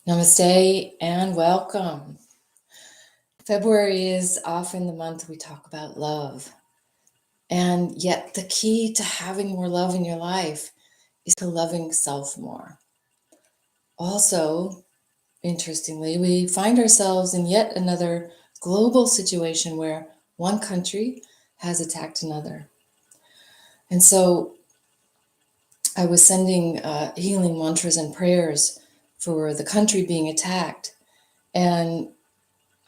Namaste and welcome. February is often the month we talk about love. And yet, the key to having more love in your life is to loving self more. Also, interestingly, we find ourselves in yet another global situation where one country has attacked another. And so, I was sending healing mantras and prayers for the country being attacked. And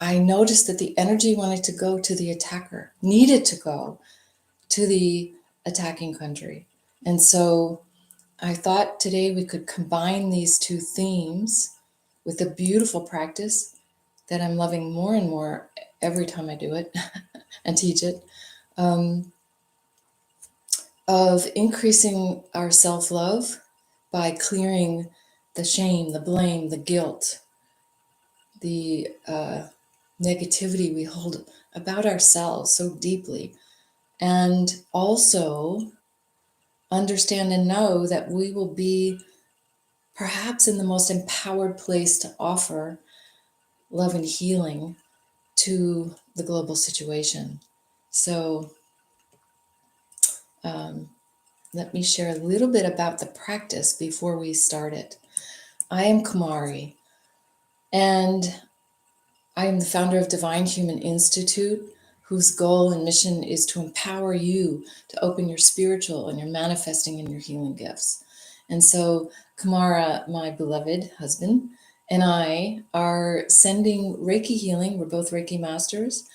I noticed that the energy wanted to go to the attacker, needed to go to the attacking country. And so I thought today we could combine these two themes with a beautiful practice that I'm loving more and more every time I do it and teach it, of increasing our self-love by clearing the shame, the blame, the guilt, the negativity we hold about ourselves so deeply, and also understand and know that we will be perhaps in the most empowered place to offer love and healing to the global situation. So let me share a little bit about the practice before we start it. I am Kumari, and I am the founder of Divine Human Institute, whose goal and mission is to empower you to open your spiritual and your manifesting and your healing gifts. And so Kumara, my beloved husband, and I are sending Reiki healing, we're both Reiki masters,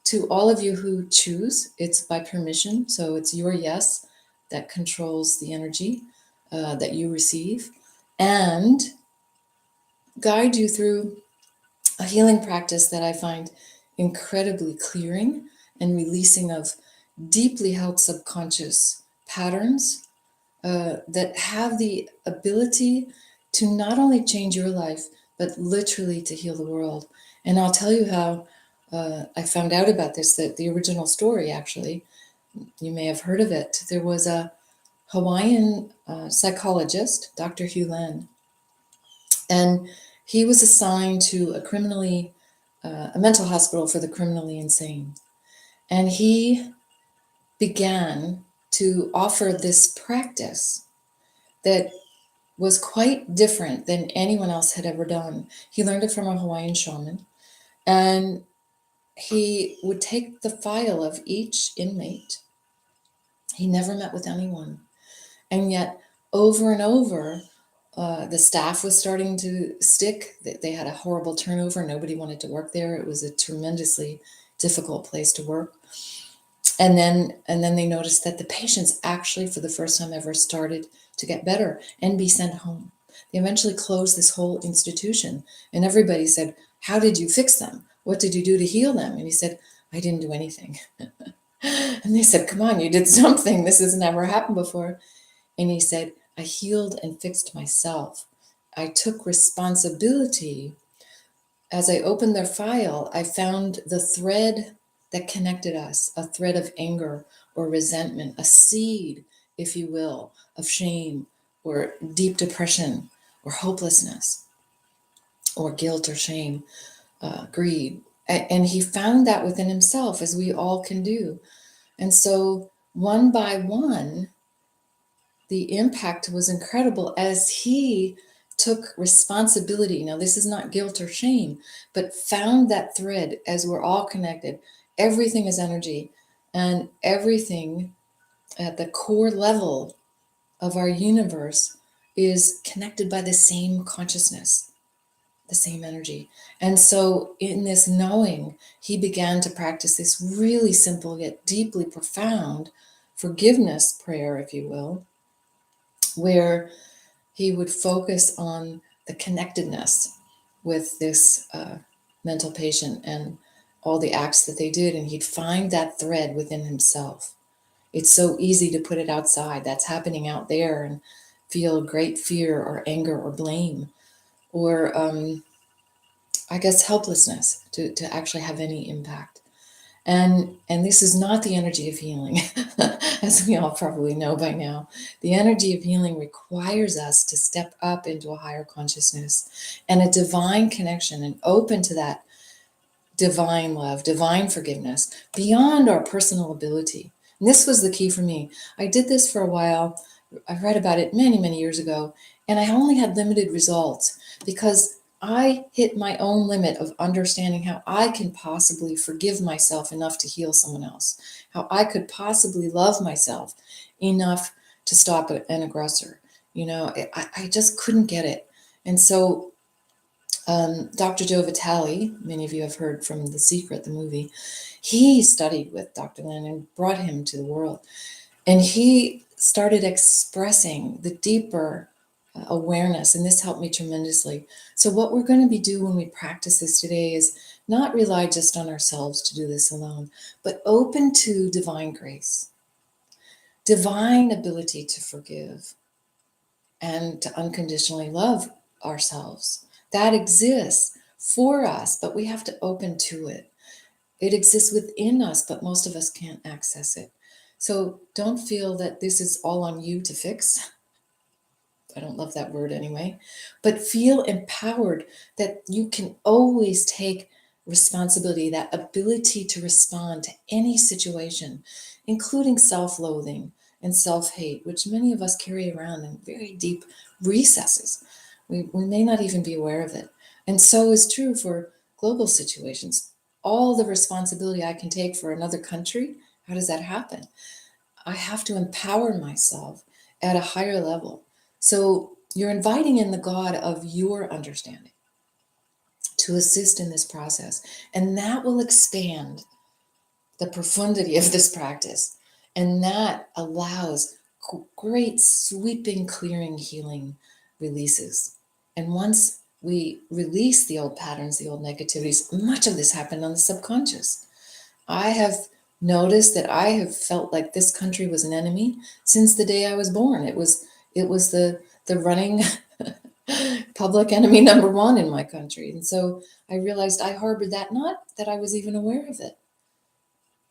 to all of you who choose. It's by permission, so it's your yes that controls the energy that you receive, and guide you through a healing practice that I find incredibly clearing and releasing of deeply held subconscious patterns that have the ability to not only change your life, but literally to heal the world. And I'll tell you how I found out about this, that the original story, actually, you may have heard of it. There was a Hawaiian psychologist, Dr. Hugh Len, and he was assigned to a mental hospital for the criminally insane. And he began to offer this practice that was quite different than anyone else had ever done. He learned it from a Hawaiian shaman, and he would take the file of each inmate. He never met with anyone. And yet, over and over, the staff was starting to stick. They had a horrible turnover. Nobody wanted to work there. It was a tremendously difficult place to work. And then they noticed that the patients actually, for the first time ever, started to get better and be sent home. They eventually closed this whole institution, and everybody said, "How did you fix them? What did you do to heal them?" And he said, "I didn't do anything." And they said, "Come on, you did something. This has never happened before." And he said, "I healed and fixed myself. I took responsibility. As I opened their file, I found the thread that connected us, a thread of anger or resentment, a seed, if you will, of shame or deep depression or hopelessness or guilt or shame, greed." And he found that within himself, as we all can do. And so one by one, the impact was incredible as he took responsibility. Now, this is not guilt or shame, but found that thread. As we're all connected, everything is energy, and everything at the core level of our universe is connected by the same consciousness, the same energy. And so in this knowing, he began to practice this really simple yet deeply profound forgiveness prayer, if you will, where he would focus on the connectedness with this mental patient and all the acts that they did, and he'd find that thread within himself. It's so easy to put it outside, that's happening out there, and feel great fear or anger or blame or I guess helplessness to actually have any impact. And this is not the energy of healing, as we all probably know by now. The energy of healing requires us to step up into a higher consciousness and a divine connection and open to that divine love, divine forgiveness beyond our personal ability. And this was the key for me. I did this for a while. I read about it many, many years ago, and I only had limited results because I hit my own limit of understanding how I can possibly forgive myself enough to heal someone else, how I could possibly love myself enough to stop an aggressor. I just couldn't get it. And so Dr. Joe Vitale, many of you have heard from The Secret, the movie, he studied with Dr. Lin and brought him to the world. And he started expressing the deeper awareness, and this helped me tremendously. So what we're going to be doing when we practice this today is not rely just on ourselves to do this alone, but open to divine grace, divine ability to forgive, and to unconditionally love ourselves. That exists for us, but we have to open to it. It exists within us, but most of us can't access it. So don't feel that this is all on you to fix. I don't love that word anyway, but feel empowered that you can always take responsibility, that ability to respond to any situation, including self-loathing and self-hate, which many of us carry around in very deep recesses. We may not even be aware of it. And so is true for global situations. All the responsibility I can take for another country, how does that happen? I have to empower myself at a higher level. So you're inviting in the God of your understanding to assist in this process. And that will expand the profundity of this practice. And that allows great sweeping, clearing, healing releases. And once we release the old patterns, the old negativities, much of this happened on the subconscious. I have noticed that I have felt like this country was an enemy since the day I was born. It was the running public enemy number one in my country. And so I realized I harbored that, not that I was even aware of it,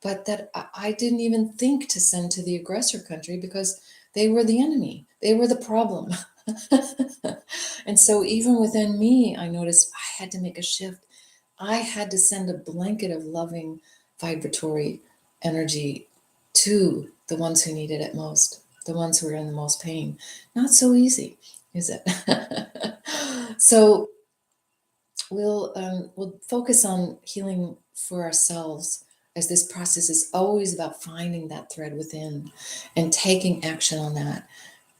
but that I didn't even think to send to the aggressor country because they were the enemy. They were the problem. And so even within me, I noticed I had to make a shift. I had to send a blanket of loving vibratory energy to the ones who needed it most, the ones who are in the most pain. Not so easy, is it? So we'll focus on healing for ourselves, as this process is always about finding that thread within and taking action on that,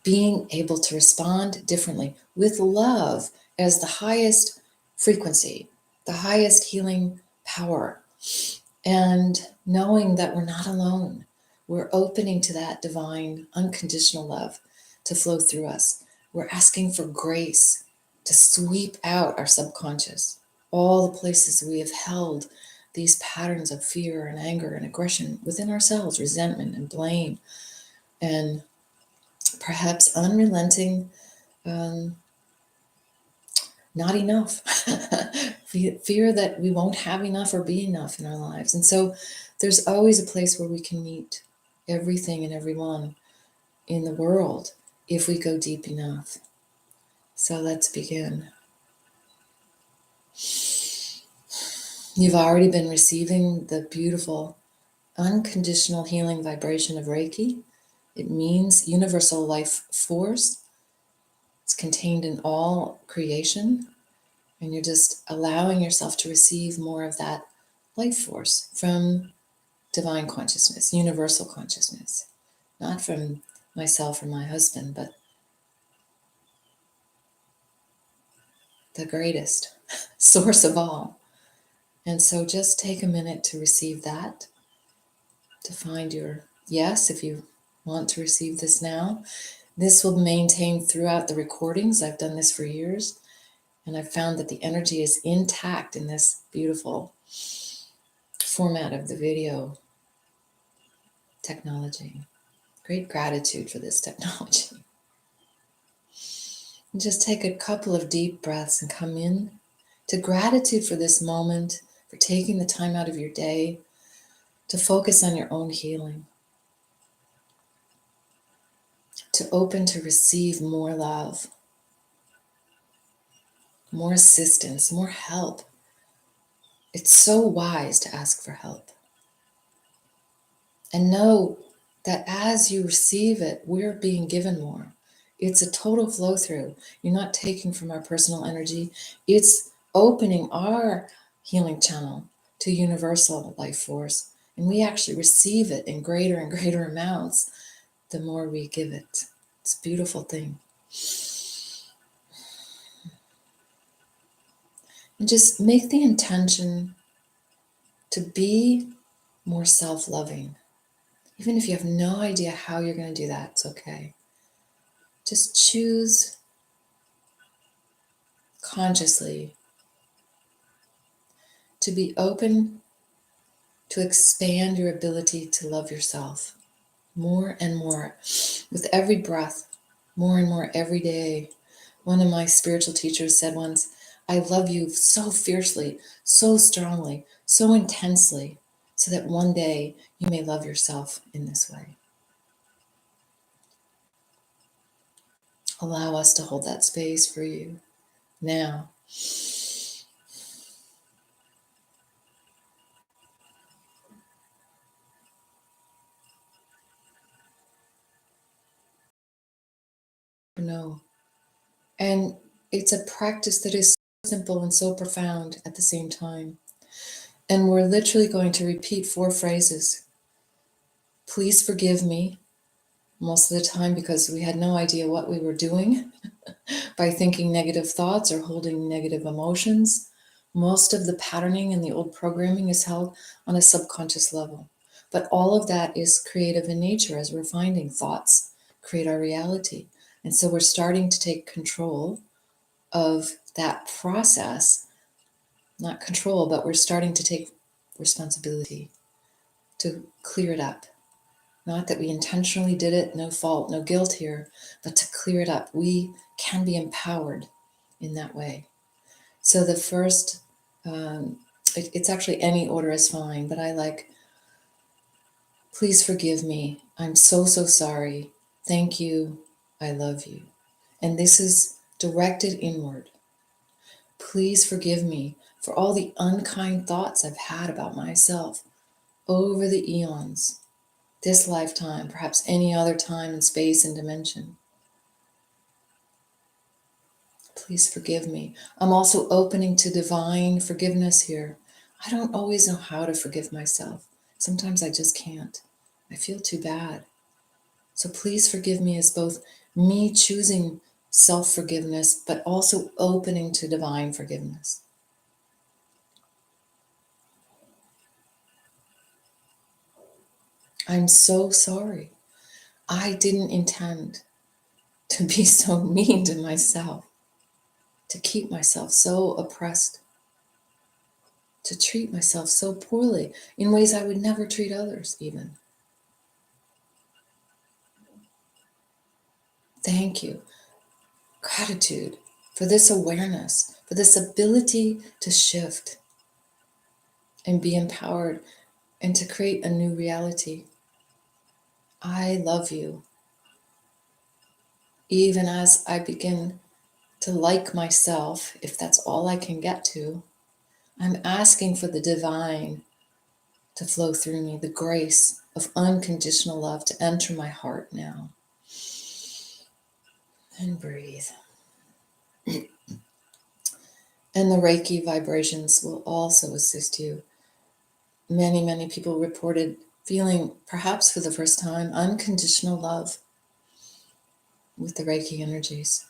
being able to respond differently with love as the highest frequency, the highest healing power, and knowing that we're not alone. We're opening to that divine, unconditional love to flow through us. We're asking for grace to sweep out our subconscious, all the places we have held these patterns of fear and anger and aggression within ourselves, resentment and blame, and perhaps unrelenting not enough, fear that we won't have enough or be enough in our lives. And so there's always a place where we can meet everything and everyone in the world if we go deep enough. So let's begin. You've already been receiving the beautiful unconditional healing vibration of Reiki. It means universal life force. It's contained in all creation. And you're just allowing yourself to receive more of that life force from divine consciousness, universal consciousness, not from myself or my husband, but the greatest source of all. And so just take a minute to receive that, to find your yes, if you want to receive this now. This will maintain throughout the recordings. I've done this for years, and I've found that the energy is intact in this beautiful format of the video technology. Great gratitude for this technology. And just take a couple of deep breaths and come in to gratitude for this moment, for taking the time out of your day to focus on your own healing, to open to receive more love, more assistance, more help. It's so wise to ask for help. And know that as you receive it, we're being given more. It's a total flow through. You're not taking from our personal energy. It's opening our healing channel to universal life force. And we actually receive it in greater and greater amounts the more we give it. It's a beautiful thing. And just make the intention to be more self-loving. Even if you have no idea how you're going to do that, it's okay. Just choose consciously to be open to expand your ability to love yourself more and more with every breath, more and more every day. One of my spiritual teachers said once, I love you so fiercely, so strongly, so intensely, so that one day you may love yourself in this way. Allow us to hold that space for you now. No. And it's a practice that is so simple and so profound at the same time. And we're literally going to repeat 4 phrases. Please forgive me, most of the time because we had no idea what we were doing by thinking negative thoughts or holding negative emotions. Most of the patterning and the old programming is held on a subconscious level. But all of that is creative in nature, as we're finding thoughts create our reality. And so we're starting to take control of that process, not control, but we're starting to take responsibility to clear it up. Not that we intentionally did it, no fault, no guilt here, but to clear it up. We can be empowered in that way. So the first, it's actually any order is fine, but I like, please forgive me. I'm so, so sorry. Thank you. I love you. And this is directed inward. Please forgive me for all the unkind thoughts I've had about myself over the eons, this lifetime, perhaps any other time and space and dimension. Please forgive me. I'm also opening to divine forgiveness here. I don't always know how to forgive myself. Sometimes I just can't. I feel too bad. So please forgive me as both me choosing self-forgiveness, but also opening to divine forgiveness. I'm so sorry. I didn't intend to be so mean to myself, to keep myself so oppressed, to treat myself so poorly in ways I would never treat others even. Thank you. Gratitude for this awareness, for this ability to shift and be empowered and to create a new reality. I love you. Even as I begin to like myself, if that's all I can get to, I'm asking for the divine to flow through me, the grace of unconditional love to enter my heart now. And breathe. And the Reiki vibrations will also assist you. Many, many people reported feeling, perhaps for the first time, unconditional love with the Reiki energies.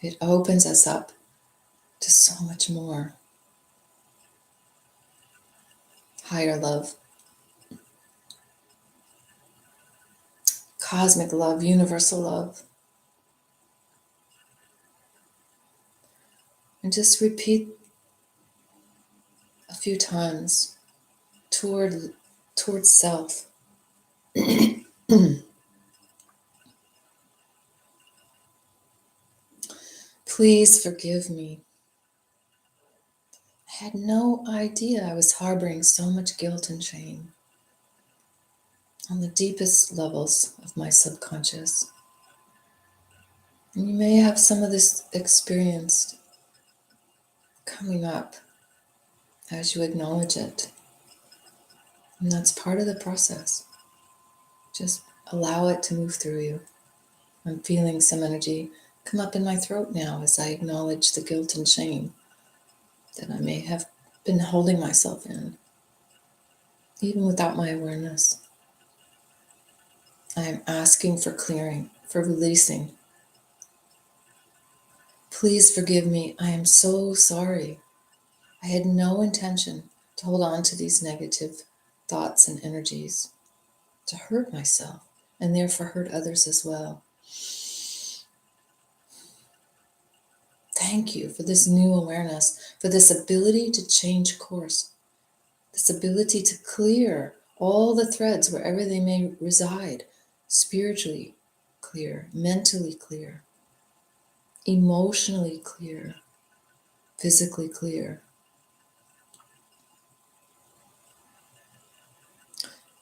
It opens us up to so much more. Higher love, cosmic love, universal love. And just repeat a few times towards self. Please forgive me. I had no idea I was harboring so much guilt and shame on the deepest levels of my subconscious. And you may have some of this experienced coming up as you acknowledge it. And that's part of the process. Just allow it to move through you. I'm feeling some energy come up in my throat now as I acknowledge the guilt and shame that I may have been holding myself in, even without my awareness. I am asking for clearing, for releasing. Please forgive me. I am so sorry. I had no intention to hold on to these negative thoughts and energies, to hurt myself, and therefore hurt others as well. Thank you for this new awareness, for this ability to change course, this ability to clear all the threads wherever they may reside, spiritually clear, mentally clear, emotionally clear, physically clear.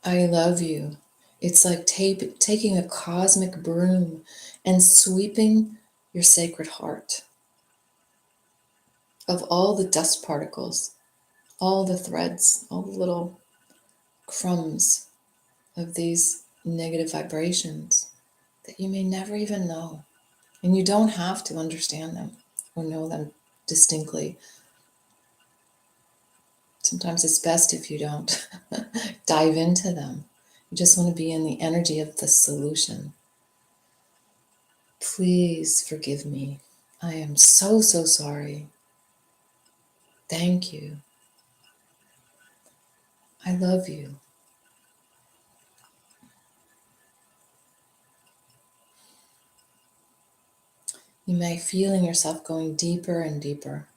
I love you. It's like taking a cosmic broom and sweeping your sacred heart of all the dust particles, all the threads, all the little crumbs of these negative vibrations that you may never even know. And you don't have to understand them or know them distinctly. Sometimes it's best if you don't dive into them. You just want to be in the energy of the solution. Please forgive me. I am so, so sorry. Thank you. I love you. You may feeling yourself going deeper and deeper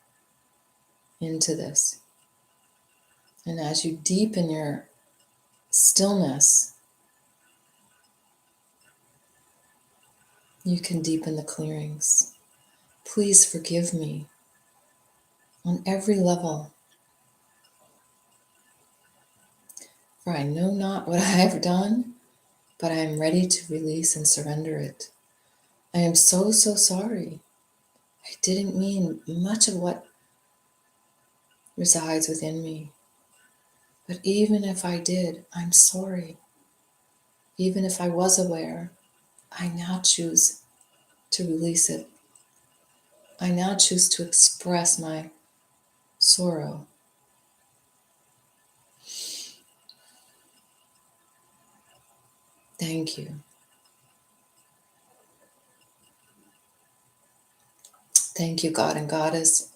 into this. And as you deepen your stillness, you can deepen the clearings. Please forgive me on every level, for I know not what I have done, but I am ready to release and surrender it. I am so, so sorry. I didn't mean much of what resides within me. But even if I did, I'm sorry. Even if I was aware, I now choose to release it. I now choose to express my sorrow. Thank you. Thank you, God and Goddess.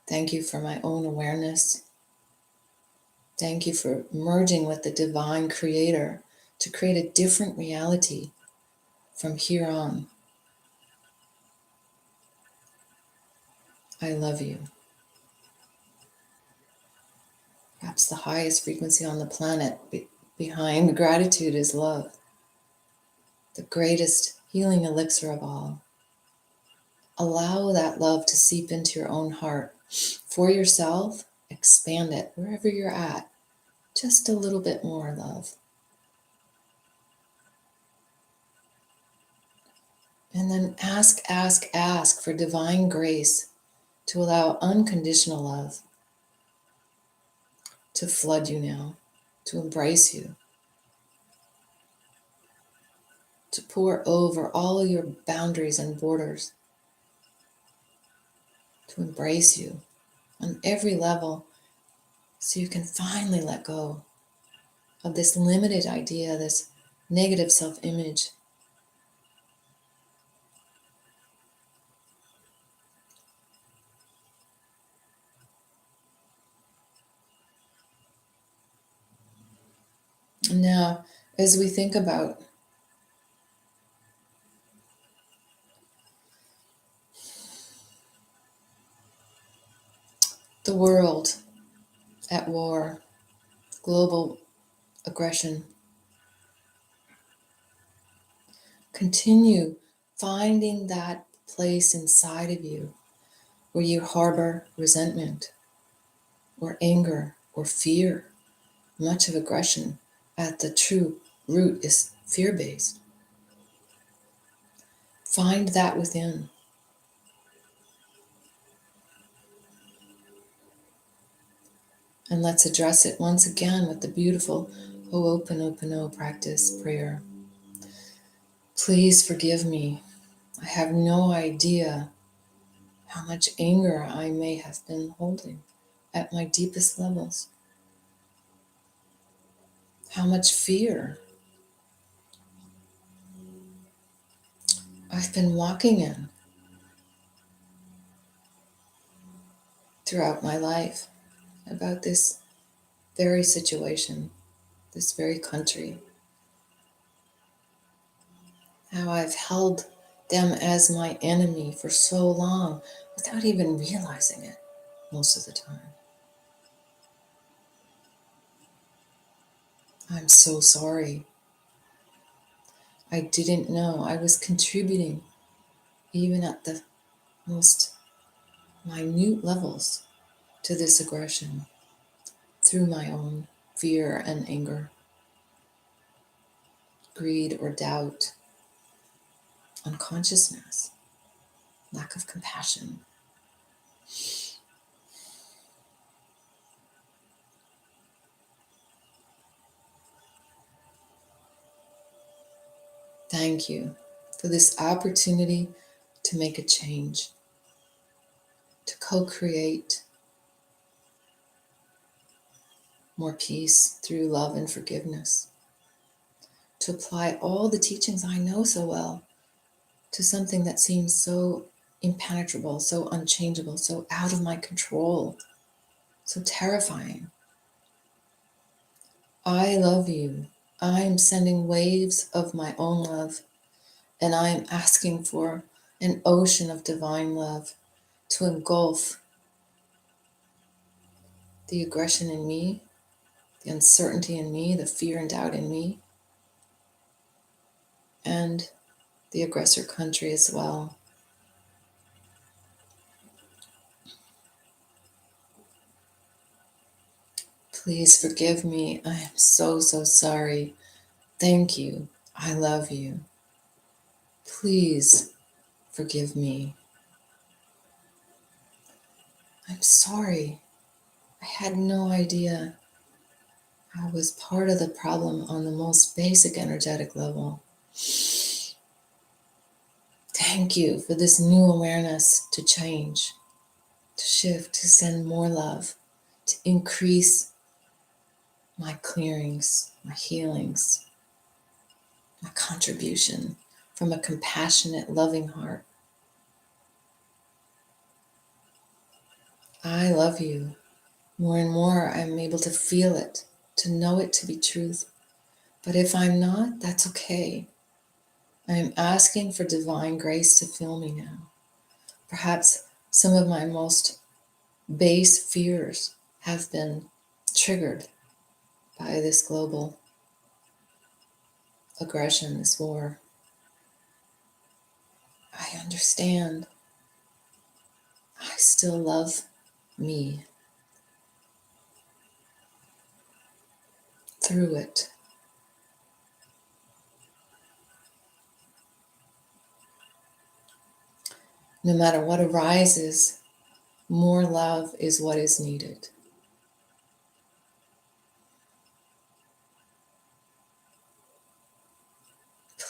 Thank you for my own awareness. Thank you for merging with the divine creator to create a different reality from here on. I love you. Perhaps the highest frequency on the planet behind gratitude is love, the greatest healing elixir of all. Allow that love to seep into your own heart. For yourself, expand it wherever you're at. Just a little bit more love. And then ask for divine grace to allow unconditional love to flood you now, to embrace you, to pour over all your boundaries and borders, to embrace you on every level so you can finally let go of this limited idea, this negative self-image. Now, as we think about the world at war, global aggression, continue finding that place inside of you where you harbor resentment, or anger or fear. Much of aggression at the true root is fear-based. Find that within. And let's address it once again with the beautiful Ho'oponopono practice prayer. Please forgive me. I have no idea how much anger I may have been holding at my deepest levels. How much fear I've been walking in throughout my life about this very situation, this very country. How I've held them as my enemy for so long without even realizing it most of the time. I'm so sorry. I didn't know I was contributing even at the most minute levels to this aggression through my own fear and anger, greed or doubt, unconsciousness, lack of compassion. Thank you for this opportunity to make a change, to co-create more peace through love and forgiveness, to apply all the teachings I know so well to something that seems so impenetrable, so unchangeable, so out of my control, so terrifying. I love you. I'm sending waves of my own love, and I'm asking for an ocean of divine love to engulf the aggression in me, the uncertainty in me, the fear and doubt in me, and the aggressor country as well. Please forgive me. I am so, so sorry. Thank you. I love you. Please forgive me. I'm sorry. I had no idea I was part of the problem on the most basic energetic level. Thank you for this new awareness to change, to shift, to send more love, to increase my clearings, my healings, my contribution from a compassionate, loving heart. I love you. More and more, I'm able to feel it, to know it to be truth. But if I'm not, that's okay. I am asking for divine grace to fill me now. Perhaps some of my most base fears have been triggered by this global aggression, this war. I understand. I still love me through it. No matter what arises, more love is what is needed.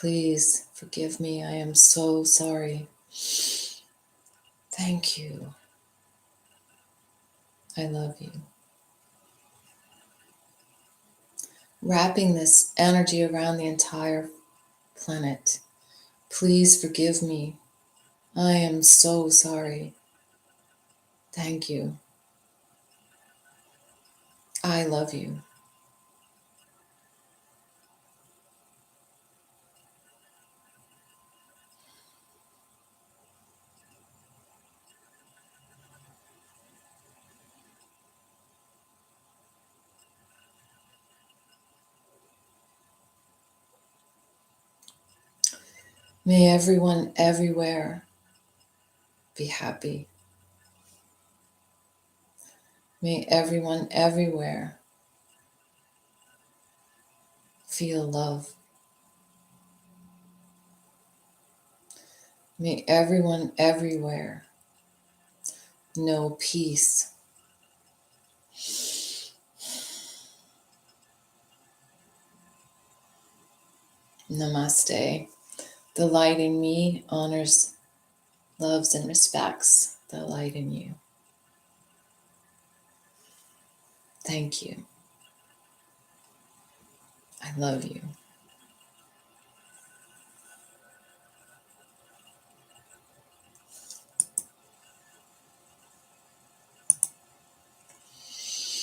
Please forgive me. I am so sorry. Thank you. I love you. Wrapping this energy around the entire planet. Please forgive me. I am so sorry. Thank you. I love you. May everyone everywhere be happy. May everyone everywhere feel love. May everyone everywhere know peace. Namaste. The light in me honors, loves, and respects the light in you. Thank you. I love you.